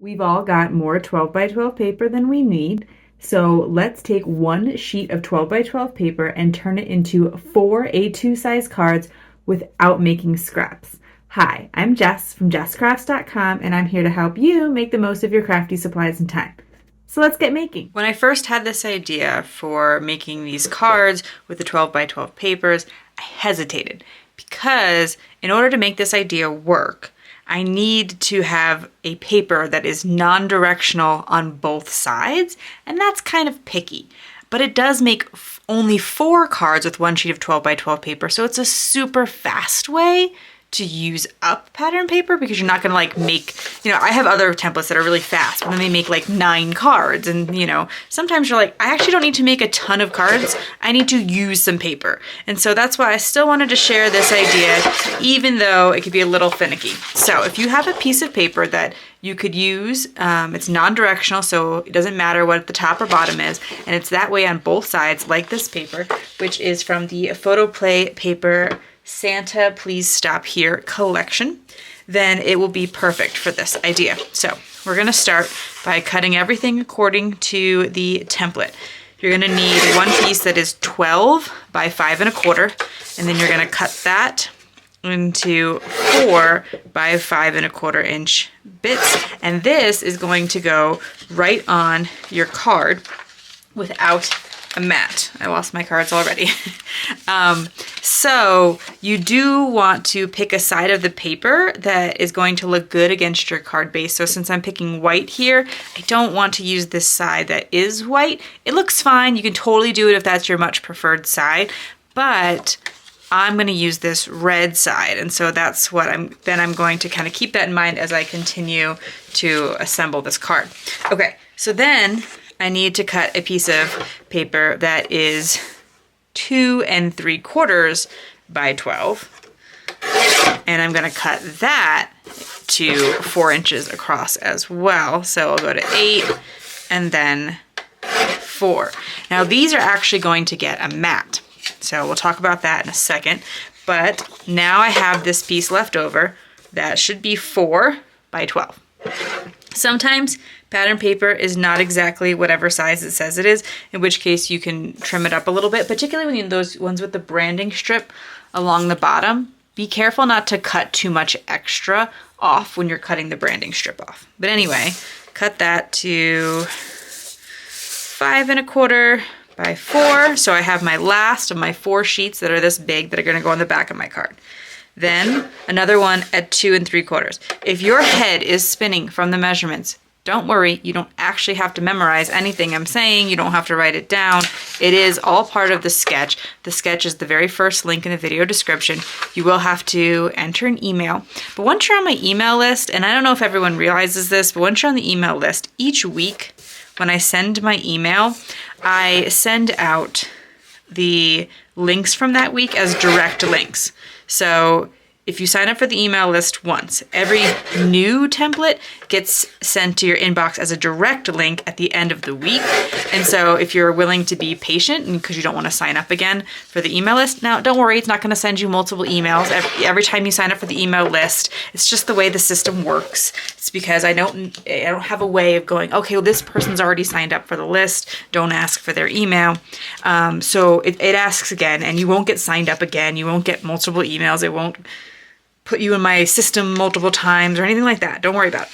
We've all got more 12 by 12 paper than we need. So let's take one sheet of 12 by 12 paper and turn it into 4 A2 size cards without making scraps. Hi, I'm Jess from jesscrafts.com and I'm here to help you make the most of your crafty supplies and time. So let's get making. When I first had this idea for making these cards with the 12 by 12 papers, I hesitated because in order to make this idea work, I need to have a paper that is non-directional on both sides, and that's kind of picky. But it does make only 4 cards with one sheet of 12 by 12 paper, so it's a super fast way to use up pattern paper because you're not gonna like make, I have other templates that are really fast, but then they make like 9 cards and sometimes you're like, I actually don't need to make a ton of cards, I need to use some paper. And so that's why I still wanted to share this idea, even though it could be a little finicky. So if you have a piece of paper that you could use, it's non-directional, so it doesn't matter what the top or bottom is, and it's that way on both sides, like this paper, which is from the Photoplay Paper Santa Please Stop Here collection, then it will be perfect for this idea. So we're gonna start by cutting everything according to the template. You're gonna need one piece that is 12 by 5 1/4, and then you're gonna cut that into 4 by 5 1/4 inch bits. And this is going to go right on your card without a mat. I lost my cards already. So you do want to pick a side of the paper that is going to look good against your card base. So since I'm picking white here, I don't want to use this side that is white. It looks fine. You can totally do it if that's your much preferred side, but I'm going to use this red side. And so that's what I'm going to kind of keep that in mind as I continue to assemble this card. Okay, so then I need to cut a piece of paper that is 2 3/4 by 12. And I'm gonna cut that to 4 inches across as well. So I'll go to 8 and then 4. Now these are actually going to get a mat. So we'll talk about that in a second. But now I have this piece left over that should be 4 by 12. Sometimes pattern paper is not exactly whatever size it says it is, in which case you can trim it up a little bit, particularly when you have those ones with the branding strip along the bottom. Be careful not to cut too much extra off when you're cutting the branding strip off. But anyway, cut that to 5 1/4 by 4. So I have my last of my 4 sheets that are this big that are gonna go on the back of my card. Then another one at 2 3/4. If your head is spinning from the measurements, don't worry, you don't actually have to memorize anything I'm saying. You don't have to write it down. It is all part of the sketch. The sketch is the very first link in the video description. You will have to enter an email. But once you're on my email list, and I don't know if everyone realizes this, but once you're on the email list, each week when I send my email, I send out the links from that week as direct links. So if you sign up for the email list once, every new template gets sent to your inbox as a direct link at the end of the week. And so if you're willing to be patient and because you don't want to sign up again for the email list, now don't worry, it's not going to send you multiple emails every time you sign up for the email list. It's just the way the system works. It's because I don't have a way of going, okay, well, this person's already signed up for the list. Don't ask for their email. So it asks again, and you won't get signed up again. You won't get multiple emails. It won't put you in my system multiple times or anything like that. Don't worry about it.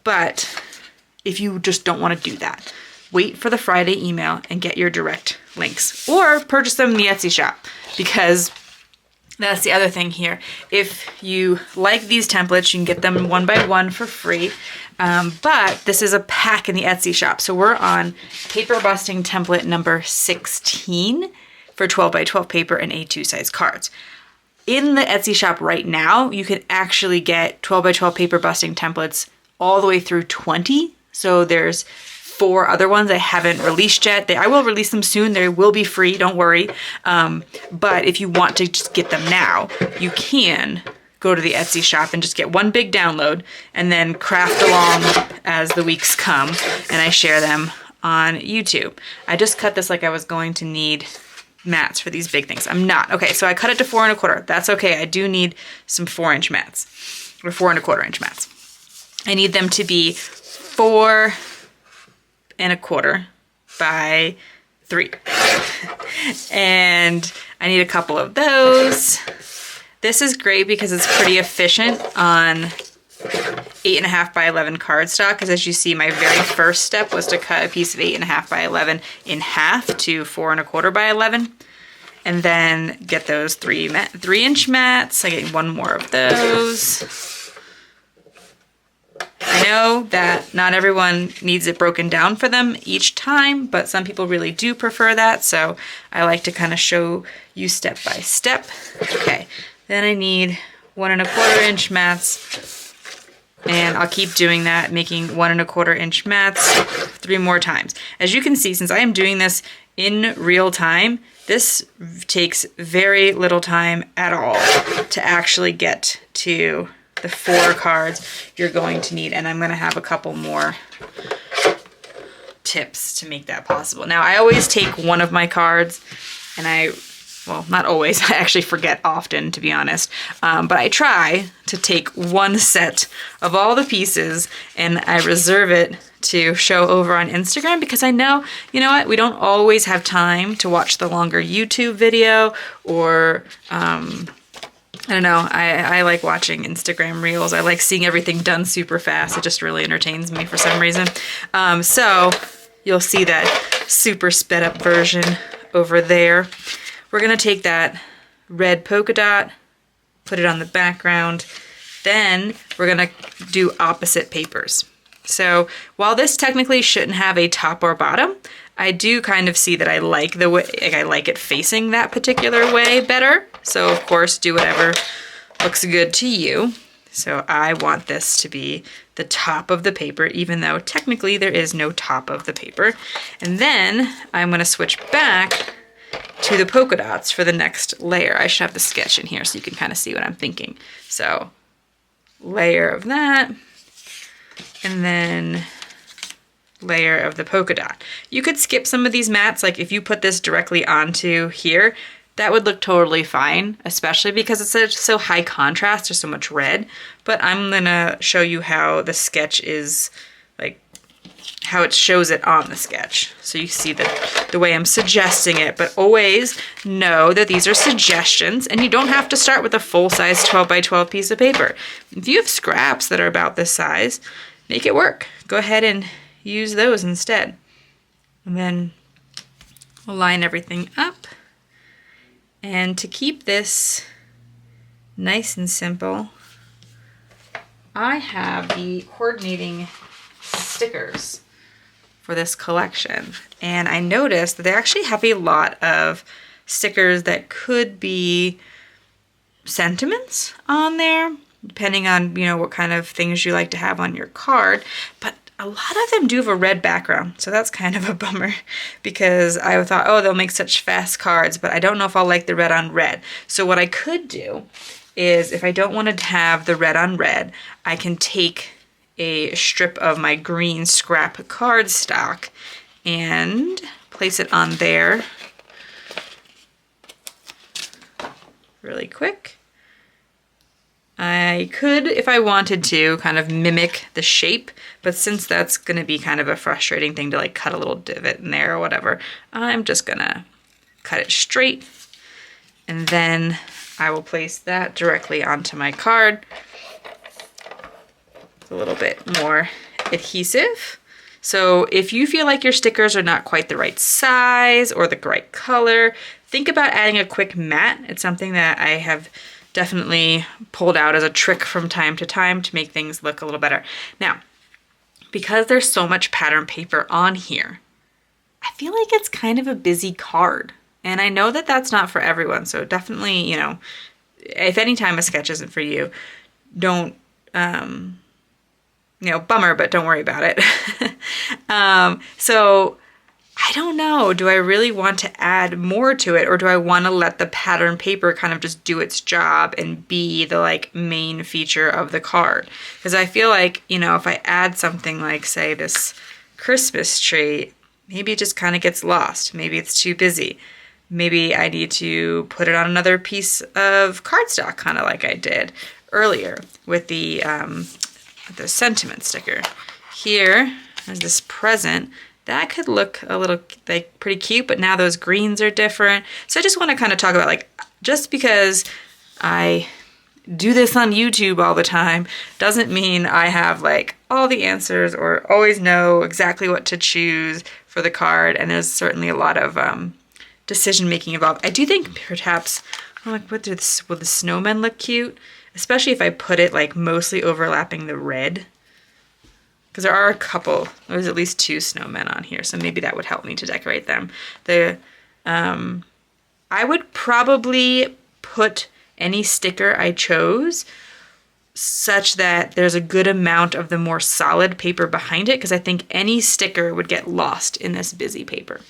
But if you just don't want to do that, wait for the Friday email and get your direct links or purchase them in the Etsy shop, because that's the other thing here. If you like these templates, you can get them one by one for free. But this is a pack in the Etsy shop. So we're on paper busting template number 16 for 12 by 12 paper and A2 size cards. In the Etsy shop right now, you can actually get 12 by 12 paper busting templates all the way through 20. So there's 4 other ones I haven't released yet. I will release them soon. They will be free, don't worry. But if you want to just get them now, you can go to the Etsy shop and just get one big download and then craft along as the weeks come, and I share them on YouTube. I just cut this like I was going to need mats for these big things. I'm not. Okay, so I cut it to 4 1/4. That's okay. I do need some 4-inch mats, or 4 1/4 inch mats. I need them to be 4¼ by 3. And I need a couple of those. This is great because it's pretty efficient on 8½ by 11 cardstock, because as you see, my very first step was to cut a piece of 8½ by 11 in half to 4¼ by 11, and then get those 3-inch mats. I get one more of those. I know that not everyone needs it broken down for them each time, but some people really do prefer that, so I like to kind of show you step by step. Okay, then I need 1¼ inch mats. And I'll keep doing that, making 1¼ inch mats 3 more times. As you can see, since I am doing this in real time, this takes very little time at all to actually get to the 4 cards you're going to need. And I'm going to have a couple more tips to make that possible. Now, I always take one of my cards, and well, not always, I actually forget often, to be honest, but I try to take one set of all the pieces and I reserve it to show over on Instagram, because I know, you know what, we don't always have time to watch the longer YouTube video, or I don't know, I like watching Instagram Reels. I like seeing everything done super fast. It just really entertains me for some reason. So you'll see that super sped up version over there. We're gonna take that red polka dot, put it on the background, then we're gonna do opposite papers. So while this technically shouldn't have a top or bottom, I do kind of see that I like the way, I like it facing that particular way better. So of course, do whatever looks good to you. So I want this to be the top of the paper, even though technically there is no top of the paper. And then I'm gonna switch back to the polka dots for the next layer. I should have the sketch in here so you can kind of see what I'm thinking. So layer of that, and then layer of the polka dot. You could skip some of these mats, like if you put this directly onto here, that would look totally fine, especially because it's so high contrast, there's so much red. But I'm gonna show you how the sketch is, like, how it shows it on the sketch. So you see the way I'm suggesting it, but always know that these are suggestions and you don't have to start with a full-size 12 by 12 piece of paper. If you have scraps that are about this size, make it work. Go ahead and use those instead. And then we'll line everything up. And to keep this nice and simple, I have the coordinating stickers for this collection, and I noticed that they actually have a lot of stickers that could be sentiments on there, depending on, you know, what kind of things you like to have on your card, but a lot of them do have a red background, so that's kind of a bummer, because I thought, oh, they'll make such fast cards, but I don't know if I'll like the red on red. So what I could do is, if I don't want to have the red on red, I can take a strip of my green scrap cardstock and place it on there really quick. I could, if I wanted to, kind of mimic the shape, but since that's going to be kind of a frustrating thing to like cut a little divot in there or whatever, I'm just gonna cut it straight, and then I will place that directly onto my card. A little bit more adhesive. So if you feel like your stickers are not quite the right size or the right color, think about adding a quick mat. It's something that I have definitely pulled out as a trick from time to time to make things look a little better. Now, because there's so much pattern paper on here, I feel like it's kind of a busy card. And I know that that's not for everyone, so definitely, you know, if any time a sketch isn't for you, don't, you know, bummer, but don't worry about it. So I don't know, do I really want to add more to it, or do I want to let the pattern paper kind of just do its job and be the like main feature of the card? Because I feel like, you know, if I add something like, say, this Christmas tree, maybe it just kind of gets lost. Maybe it's too busy. Maybe I need to put it on another piece of cardstock, kind of like I did earlier with the sentiment sticker. here is this present. That could look a little like pretty cute, but now those greens are different. So I just want to kind of talk about, like, just because I do this on YouTube all the time doesn't mean I have like all the answers or always know exactly what to choose for the card. And there's certainly a lot of decision making involved. I do think perhaps, like, will the snowmen look cute? Especially if I put it like mostly overlapping the red. Because there are a couple, there's at least 2 snowmen on here, so maybe that would help me to decorate them. I would probably put any sticker I chose such that there's a good amount of the more solid paper behind it, because I think any sticker would get lost in this busy paper.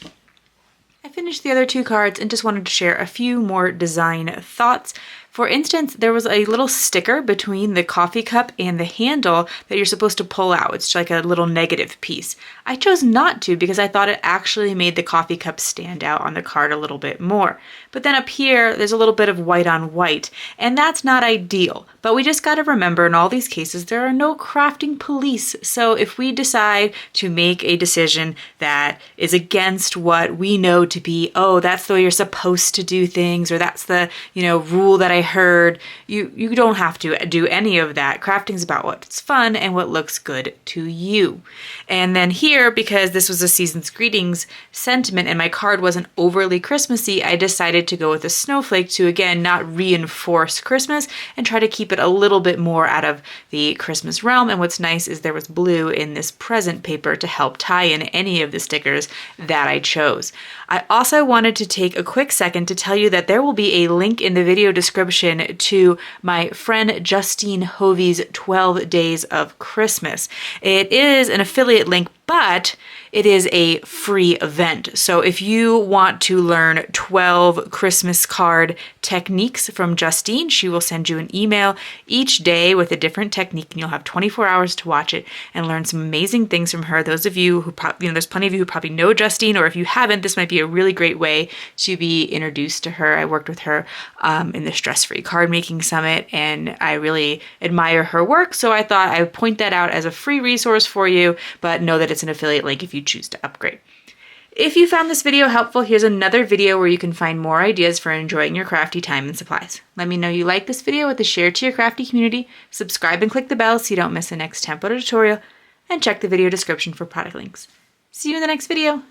I finished the other 2 cards and just wanted to share a few more design thoughts. For instance, there was a little sticker between the coffee cup and the handle that you're supposed to pull out. It's like a little negative piece. I chose not to because I thought it actually made the coffee cup stand out on the card a little bit more. But then up here, there's a little bit of white on white, and that's not ideal. But we just got to remember, in all these cases, there are no crafting police. So if we decide to make a decision that is against what we know to be, oh, that's the way you're supposed to do things, or that's the, rule that I heard, you don't have to do any of that. Crafting's about what's fun and what looks good to you. And then here, because this was a season's greetings sentiment and my card wasn't overly Christmassy, I decided to go with a snowflake to, again, not reinforce Christmas and try to keep it a little bit more out of the Christmas realm. And what's nice is there was blue in this present paper to help tie in any of the stickers that I chose. I also wanted to take a quick second to tell you that there will be a link in the video description to my friend Justine Hovey's 12 Days of Christmas. It is an affiliate link, but it is a free event. So if you want to learn 12 Christmas card techniques from Justine, she will send you an email each day with a different technique, and you'll have 24 hours to watch it and learn some amazing things from her. Those of you who there's plenty of you who probably know Justine, or if you haven't, this might be a really great way to be introduced to her. I worked with her in the Stress-Free Card Making Summit, and I really admire her work. So I thought I would point that out as a free resource for you, but know that it's an affiliate link if you choose to upgrade. If you found this video helpful, here's another video where you can find more ideas for enjoying your crafty time and supplies. Let me know you like this video with a share to your crafty community, subscribe and click the bell so you don't miss the next template or tutorial, and check the video description for product links. See you in the next video.